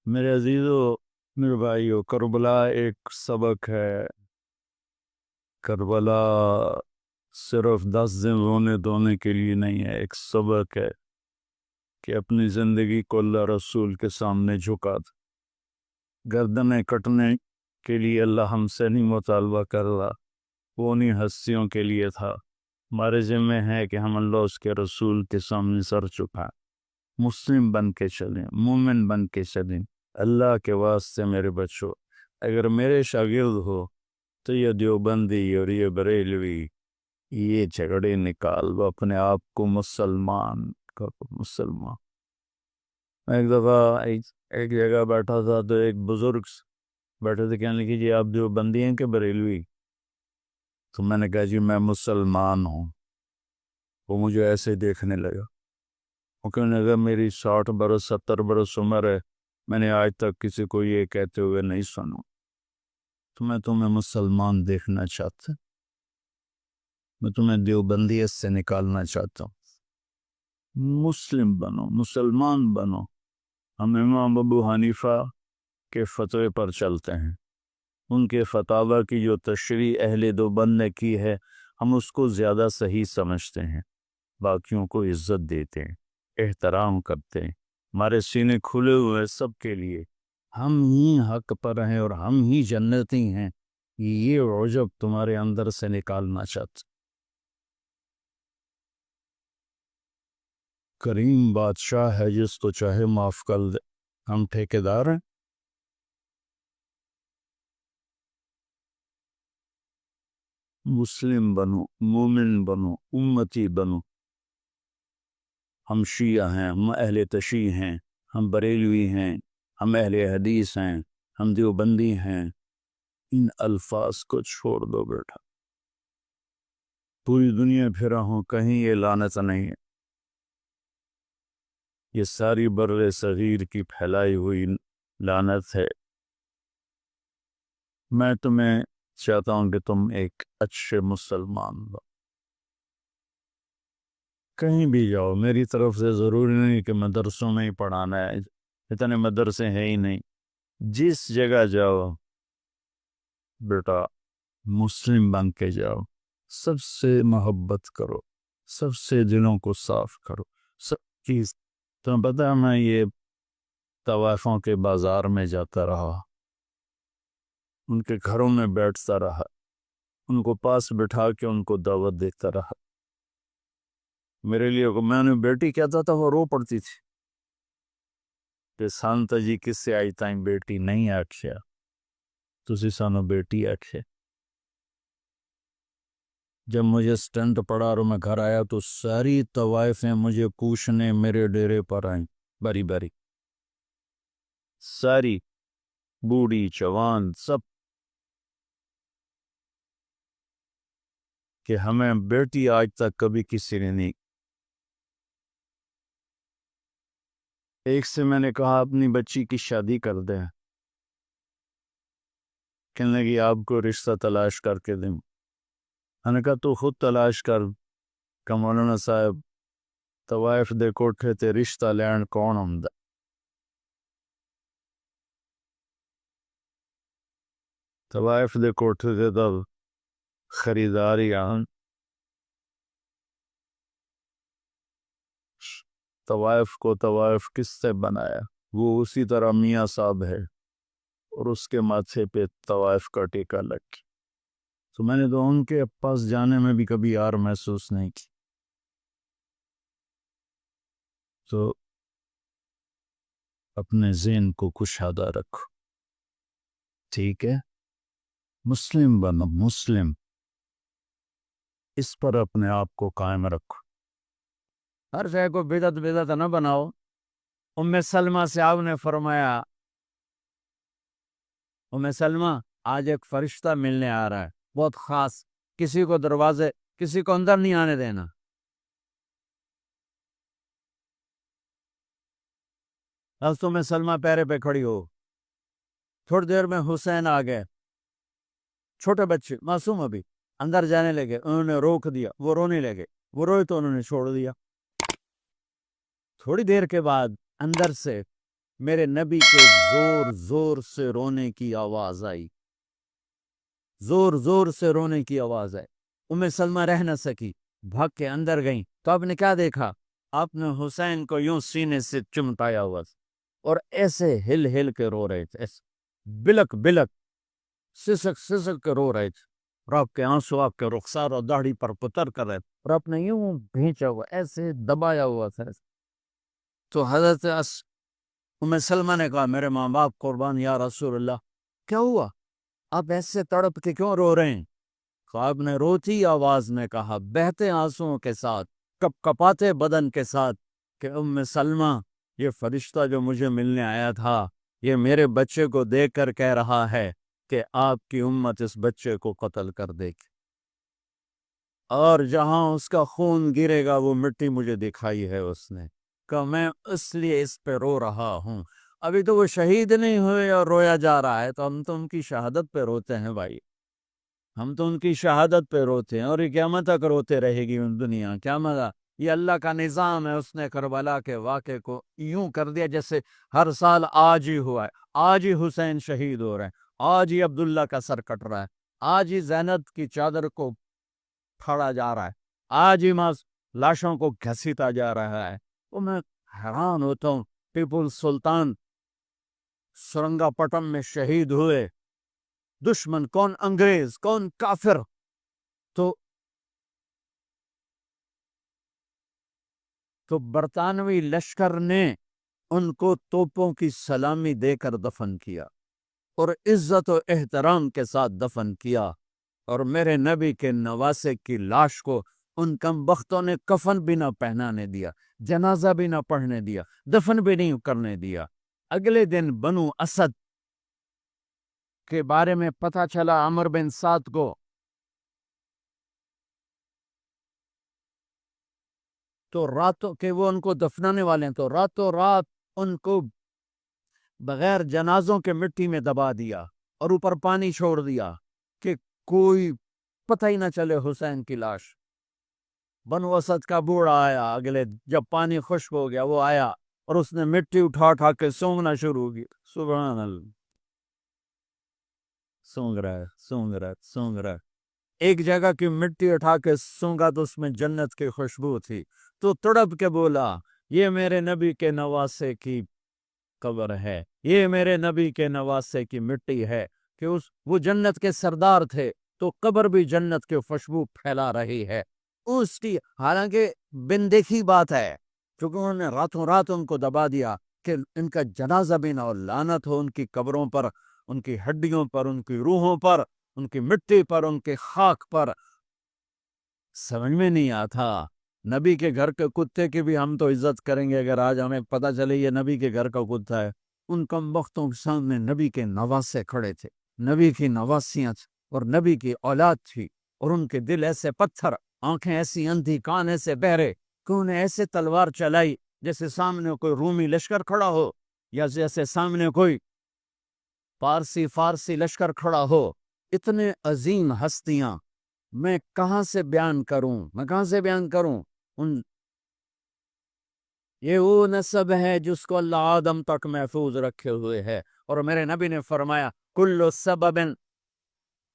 میرے عزیزو، میرے بھائیو، کربلا ایک سبق ہے۔ کربلا صرف 10 دن رونے دھونے کے لیے نہیں ہے، ایک سبق ہے کہ اپنی زندگی کو اللہ رسول کے سامنے جھکا دے۔ گردنیں کٹنے کے لیے اللہ ہم سے نہیں مطالبہ کر رہا، وہ انہیں ہستیوں کے لیے تھا۔ ہمارے ذمہ ہے کہ ہم اللہ اس کے رسول کے سامنے سر جھکائیں، مسلم بن کے چلیں، مومن بن کے چلیں۔ اللہ کے واسطے میرے بچوں، اگر میرے شاگرد ہو تو یہ دیوبندی اور یہ بریلوی یہ جھگڑے نکال دو، اپنے آپ کو مسلمان کرو، مسلمان۔ میں ایک دفعہ ایک جگہ بیٹھا تھا تو ایک بزرگ بیٹھے تھے، کہنے لگے جی آپ دیوبندی ہیں کہ بریلوی؟ تو میں نے کہا جی میں مسلمان ہوں۔ وہ مجھے ایسے دیکھنے لگا، وہ کہنے لگا میری 60 برس 70 برس عمر ہے، میں نے آج تک کسی کو یہ کہتے ہوئے نہیں سنا، تو میں تمہیں مسلمان دیکھنا چاہتا، میں تمہیں دیوبندیت سے نکالنا چاہتا ہوں۔ مسلم بنو، مسلمان بنو۔ ہم امام ابو حنیفہ کے فتوے پر چلتے ہیں، ان کے فتاوی کی جو تشریح اہل دیوبند نے کی ہے ہم اس کو زیادہ صحیح سمجھتے ہیں، باقیوں کو عزت دیتے ہیں، احترام کرتے ہیں، ہمارے سینے کھلے ہوئے سب کے لیے، ہم ہی حق پر ہیں اور ہم ہی جنتی ہیں۔ یہ عجب تمہارے اندر سے نکالنا چاہتے۔ کریم بادشاہ ہے، جس کو چاہے معاف کر دے، ہم ٹھیکیدار ہیں۔ مسلم بنو، مومن بنو، امتی بنو۔ ہم شیعہ ہیں، ہم اہل تشیع ہیں، ہم بریلوی ہیں، ہم اہل حدیث ہیں، ہم دیوبندی ہیں۔ ان الفاظ کو چھوڑ دو بیٹا، پوری دنیا پھرا ہوں، کہیں یہ لعنت نہیں ہے۔ یہ ساری بر صغیر کی پھیلائی ہوئی لعنت ہے۔ میں تمہیں چاہتا ہوں کہ تم ایک اچھے مسلمان ہو، کہیں بھی جاؤ، میری طرف سے ضروری نہیں کہ مدرسوں میں ہی پڑھانا ہے، اتنے مدرسے ہیں ہی نہیں، جس جگہ جاؤ بیٹا مسلم بن کے جاؤ، سب سے محبت کرو، سب سے دلوں کو صاف کرو، سب چیز۔ تمہیں پتہ ہے میں یہ طوائفوں کے بازار میں جاتا رہا، ان کے گھروں میں بیٹھتا رہا، ان کو پاس بٹھا کے ان کو دعوت دیتا رہا۔ میرے لیے میں نے بیٹی کہتا تھا، وہ رو پڑتی تھی کہ سانتا جی کس سے آئی تائیں بیٹی نہیں آکھیا، تسی سانو بیٹی آکھے۔ جب مجھے سٹنٹ پڑا اور میں گھر آیا تو ساری طوائفیں مجھے پوچھنے میرے ڈیرے پر آئیں، باری باری، ساری، بوڑھی جوان سب، کہ ہمیں بیٹی آج تک کبھی کسی نے نہیں۔ ایک سے میں نے کہا اپنی بچی کی شادی کر دیں، کہنے لگی آپ کو رشتہ تلاش کر کے دیں۔ میں نے کہا تو خود تلاش کر، کہ مولانا صاحب طوائف دے کوٹھے تے رشتہ لین کون ہوندا؟ طوائف دے کوٹھے تے تو خریداری آن، طوائف کو طوائف کس سے بنایا؟ وہ اسی طرح میاں صاحب ہے اور اس کے ماتھے پہ طوائف کا ٹیکہ لگ۔ تو میں نے تو ان کے پاس جانے میں بھی کبھی یار محسوس نہیں کی۔ تو اپنے ذہن کو کشادہ رکھو، ٹھیک ہے؟ مسلم بنو، مسلم، اس پر اپنے آپ کو قائم رکھو۔ ہر شے کو بدعت بدعت نہ بناؤ۔ ام سلمہ سے آپ نے فرمایا، ام سلمہ آج ایک فرشتہ ملنے آ رہا ہے، بہت خاص، کسی کو دروازے، کسی کو اندر نہیں آنے دینا۔ بس ام سلمہ پیرے پہ کھڑی ہو، تھوڑی دیر میں حسین آ گئے، چھوٹے بچے معصوم ابھی، اندر جانے لگے، انہوں نے روک دیا، وہ رونے لگے، وہ روئے تو انہوں نے چھوڑ دیا۔ تھوڑی دیر کے بعد اندر سے میرے نبی کے زور زور سے رونے کی آواز آئی، زور زور سے رونے کی آواز آئی۔ ام سلمہ رہ نہ سکی، بھاگ کے اندر گئیں تو آپ نے کیا دیکھا؟ آپ نے حسین کو یوں سینے سے چمٹایا ہوا تھا اور ایسے ہل ہل کے رو رہے تھے، ایسے بلک بلک سسک سسک کے رو رہے تھے، اور آپ کے آنسو آپ کے رخسار اور داڑھی پر پتر کر رہے تھے، اور آپ نے یوں بھینچا ہوا ایسے دبایا ہوا تھا۔ تو حضرت ام سلمہ نے کہا میرے ماں باپ قربان یا رسول اللہ، کیا ہوا؟ آپ ایسے تڑپ کے کیوں رو رہے ہیں؟ خواب نے روتی آواز میں کہا، بہتے آنسوؤں کے ساتھ، کپ کپاتے بدن کے ساتھ، کہ ام سلمہ، یہ فرشتہ جو مجھے ملنے آیا تھا یہ میرے بچے کو دیکھ کر کہہ رہا ہے کہ آپ کی امت اس بچے کو قتل کر دے گی، اور جہاں اس کا خون گرے گا وہ مٹی مجھے دکھائی ہے اس نے، کہ میں اس لیے اس پہ رو رہا ہوں۔ ابھی تو وہ شہید نہیں ہوئے اور رویا جا رہا ہے، تو ہم تو ان کی شہادت پہ روتے ہیں بھائی، ہم تو ان کی شہادت پہ روتے ہیں، اور یہ قیامت تک روتے رہے گی ان دنیا۔ کیا مزہ، یہ اللہ کا نظام ہے، اس نے کربلا کے واقعے کو یوں کر دیا جیسے ہر سال آج ہی ہوا ہے، آج ہی حسین شہید ہو رہے ہیں، آج ہی عبداللہ کا سر کٹ رہا ہے، آج ہی زینب کی چادر کو پھاڑا جا رہا ہے، آج ہی لاشوں کو گھسیٹا جا رہا ہے۔ وہ میں حیران ہوتا ہوں، ٹیپو سلطان سرنگا پٹم میں شہید ہوئے، دشمن کون؟ انگریز، کون؟ کافر۔ تو برطانوی لشکر نے ان کو توپوں کی سلامی دے کر دفن کیا، اور عزت و احترام کے ساتھ دفن کیا، اور میرے نبی کے نواسے کی لاش کو ان کم بختوں نے کفن بھی نہ پہنانے دیا، جنازہ بھی نہ پڑھنے دیا، دفن بھی نہیں کرنے دیا۔ اگلے دن بنو اسد کے بارے میں پتہ چلا عمر بن سعد کو، تو راتوں کہ وہ ان کو دفنانے والے ہیں، تو راتوں رات ان کو بغیر جنازوں کے مٹی میں دبا دیا اور اوپر پانی چھوڑ دیا کہ کوئی پتہ ہی نہ چلے حسین کی لاش۔ بنو اسد کا بوڑھا آیا، اگلے جب پانی خشک ہو گیا وہ آیا اور اس نے مٹی اٹھا اٹھا کے سونگنا شروع کی، سبحان اللہ، سونگ رہا ہے، سونگ رہا ہے، سونگ رہا ہے۔ ایک جگہ کی مٹی اٹھا کے سونگا تو اس میں جنت کی خوشبو تھی، تو تڑپ کے بولا یہ میرے نبی کے نواسے کی قبر ہے، یہ میرے نبی کے نواسے کی مٹی ہے، کہ وہ جنت کے سردار تھے، تو قبر بھی جنت کے خوشبو پھیلا رہی ہے اس کی، حالانکہ بن دیکھی بات ہے، کیونکہ انہوں نے راتوں رات ان کو دبا دیا کہ ان کا جنازہ بھی نہ ہو، لعنت ہو ان کی قبروں پر، ان کی ہڈیوں پر، ان کی روحوں پر، ان کی مٹی پر، ان کے خاک پر۔ سمجھ میں نہیں آتا، نبی کے گھر کے کتے کی بھی ہم تو عزت کریں گے اگر آج ہمیں پتہ چلے یہ نبی کے گھر کا کتا ہے۔ ان کم بختوں کے سامنے نبی کے نواسے کھڑے تھے، نبی کی نواسیاں تھیں اور نبی کی اولاد تھی، اور ان کے دل ایسے پتھر، آنکھیں ایسی اندھی، کان ایسے بہرے کہ انہیں ایسے تلوار چلائی جیسے سامنے کوئی رومی لشکر کھڑا ہو، یا جیسے سامنے کوئی فارسی لشکر کھڑا ہو۔ اتنے عظیم ہستیاں میں کہاں سے بیان کروں؟ یہ وہ نسب ہے جس کو اللہ آدم تک محفوظ رکھے ہوئے ہے، اور میرے نبی نے فرمایا کل سبب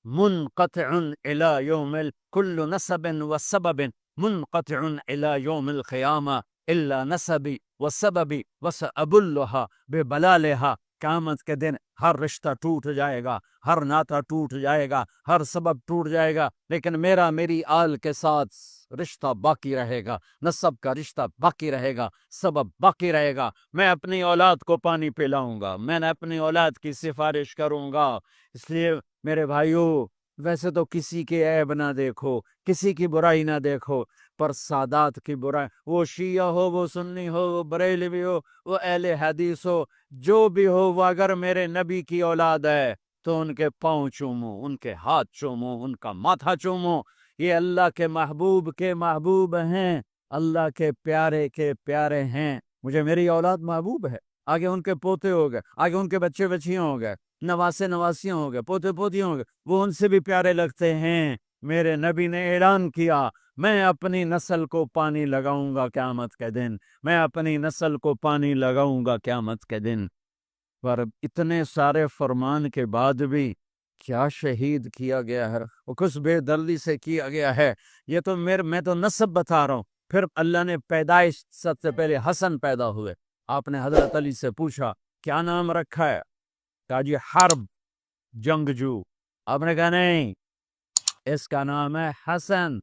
منقطع الى یوم کل نسب وسبب منقطع الى یوم القیامہ الا نسبی وسببی وسأبلها ببلالها۔ قیامت کے دن ہر رشتہ ٹوٹ جائے گا، ہر ناطہ ٹوٹ جائے گا، ہر سبب ٹوٹ جائے گا، لیکن میری آل کے ساتھ رشتہ باقی رہے گا، نسب کا رشتہ باقی رہے گا، سبب باقی رہے گا۔ میں اپنی اولاد کو پانی پلاؤں گا، میں نے اپنی اولاد کی سفارش کروں گا۔ اس لیے میرے بھائیوں، ویسے تو کسی کے عیب نہ دیکھو، کسی کی برائی نہ دیکھو، پر سادات کی برائی، وہ شیعہ ہو، وہ سنی ہو، وہ بریلوی ہو، وہ اہل حدیث ہو، جو بھی ہو، وہ اگر میرے نبی کی اولاد ہے تو ان کے پاؤں چومو، ان کے ہاتھ چومو، ان کا ماتھا چومو۔ یہ اللہ کے محبوب ہیں، اللہ کے پیارے ہیں۔ مجھے میری اولاد محبوب ہے، آگے ان کے پوتے ہو گئے، آگے ان کے بچے بچیاں ہو گئے، نواسیاں ہو گئے، پوتے پوتیاں ہو گئے، وہ ان سے بھی پیارے لگتے ہیں۔ میرے نبی نے اعلان کیا میں اپنی نسل کو پانی لگاؤں گا قیامت کے دن، میں اپنی نسل کو پانی لگاؤں گا قیامت کے دن۔ پر اتنے سارے فرمان کے بعد بھی کیا شہید کیا گیا ہے، وہ کس بے دردی سے کیا گیا ہے۔ یہ تو میں تو نسب بتا رہا ہوں۔ پھر اللہ نے پیدائش، سب سے پہلے حسن پیدا ہوئے۔ آپ نے حضرت علی سے پوچھا کیا نام رکھا ہے؟ کہا جی حرب، جنگجو۔ آپ نے کہا نہیں، اس کا نام ہے حسن۔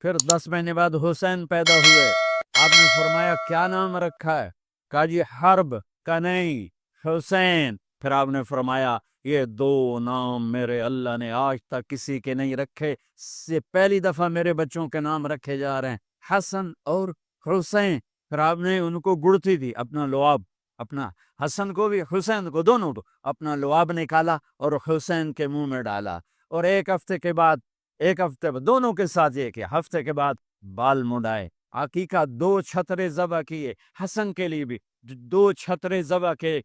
پھر 10 مہینے بعد حسین پیدا ہوئے۔ آپ نے فرمایا کیا نام رکھا ہے؟ کہا جی حرب۔ کہا نہیں، حسین۔ پھر آپ نے فرمایا یہ 2 نام میرے اللہ نے آج تک کسی کے نہیں رکھے، سے پہلی دفعہ میرے بچوں کے نام رکھے جا رہے ہیں، حسن اور حسین۔ پھر آپ نے ان کو گڑتی دی، اپنا لعاب، اپنا حسن کو بھی حسین کو، دونوں کو اپنا لعاب نکالا اور حسین کے منہ میں ڈالا۔ اور ایک ہفتے بعد دونوں کے ساتھ یہ کیا، ہفتے کے بعد بال مڈائے، عقیقہ 2 چھترے ذبح کیے، حسن کے لیے بھی 2 چھترے ذبح کیے،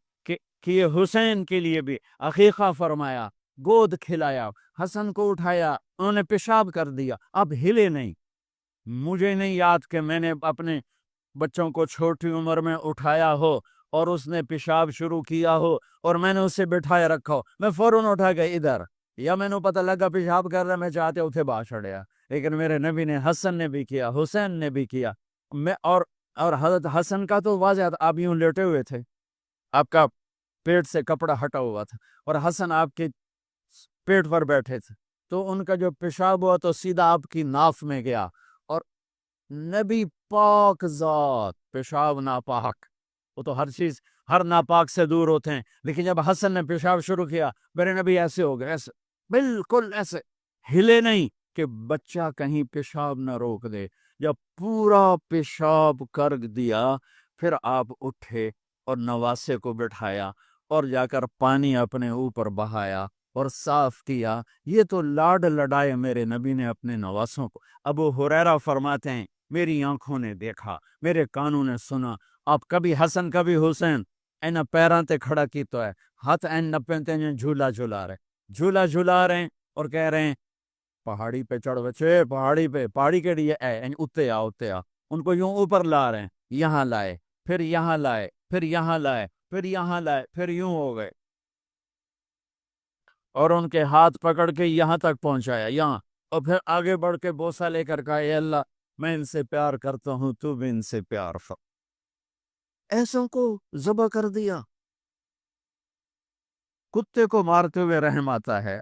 حسین کے لیے بھی عقیقہ فرمایا، گود کھلایا، حسن کو اٹھایا، انہوں نے پیشاب کر دیا، اب ہلے نہیں۔ مجھے نہیں یاد کہ میں نے اپنے بچوں کو چھوٹی عمر میں اٹھایا ہو اور اس نے پیشاب شروع کیا ہو اور میں نے اسے بٹھائے رکھا ہو، میں فوراً اٹھا گیا ادھر، یا میں نے پتہ لگا پیشاب کر رہا، میں چاہتے اتھے باہر چھڑیا۔ لیکن میرے نبی نے، حسن نے بھی کیا، حسین نے بھی کیا۔ اور حضرت حسن کا تو واضح تھا، آپ یوں لیٹے ہوئے تھے، آپ کا پیٹ سے کپڑا ہٹا ہوا تھا، اور حسن آپ کے پیٹ پر بیٹھے تھے، تو ان کا جو پیشاب ہوا تو سیدھا آپ کی ناف میں گیا، اور نبی پاک ذات، پیشاب ناپاک، وہ تو ہر چیز، ہر ناپاک سے دور ہوتے ہیں، لیکن جب حسن نے پیشاب شروع کیا، میرے نبی ایسے ہو گئے، ایسے بالکل ایسے ہلے نہیں کہ بچہ کہیں پیشاب نہ روک دے۔ جب پورا پیشاب کر دیا، پھر آپ اٹھے اور نواسے کو بٹھایا اور جا کر پانی اپنے اوپر بہایا اور صاف کیا۔ یہ تو لاڈ لڈائے میرے نبی نے اپنے نواسوں کو۔ ابو ہریرہ فرماتے ہیں میری آنکھوں نے دیکھا، میرے کانوں نے سنا، آپ کبھی حسن کبھی حسین اینا پیراں تے کھڑا کی تو ہے، ہاتھ این نپینتے ہیں، جھولا جھولا رہے ہیں اور کہہ رہے ہیں پہاڑی پہ چڑھ بچے، پہاڑی کے لیے اتے آ۔ ان کو یوں اوپر لا رہے ہیں، یہاں لائے، پھر یہاں لائے، پھر یہاں لائے، پھر یہاں لائے، پھر یوں ہو گئے، اور ان کے ہاتھ پکڑ کے یہاں تک پہنچایا، یہاں، اور پھر آگے بڑھ کے بوسہ لے کر کہا اے اللہ میں ان سے پیار کرتا ہوں، تو بھی ان سے پیار ایسوں کو ذبح کر دیا۔ کتے کو مارتے ہوئے رحم آتا ہے،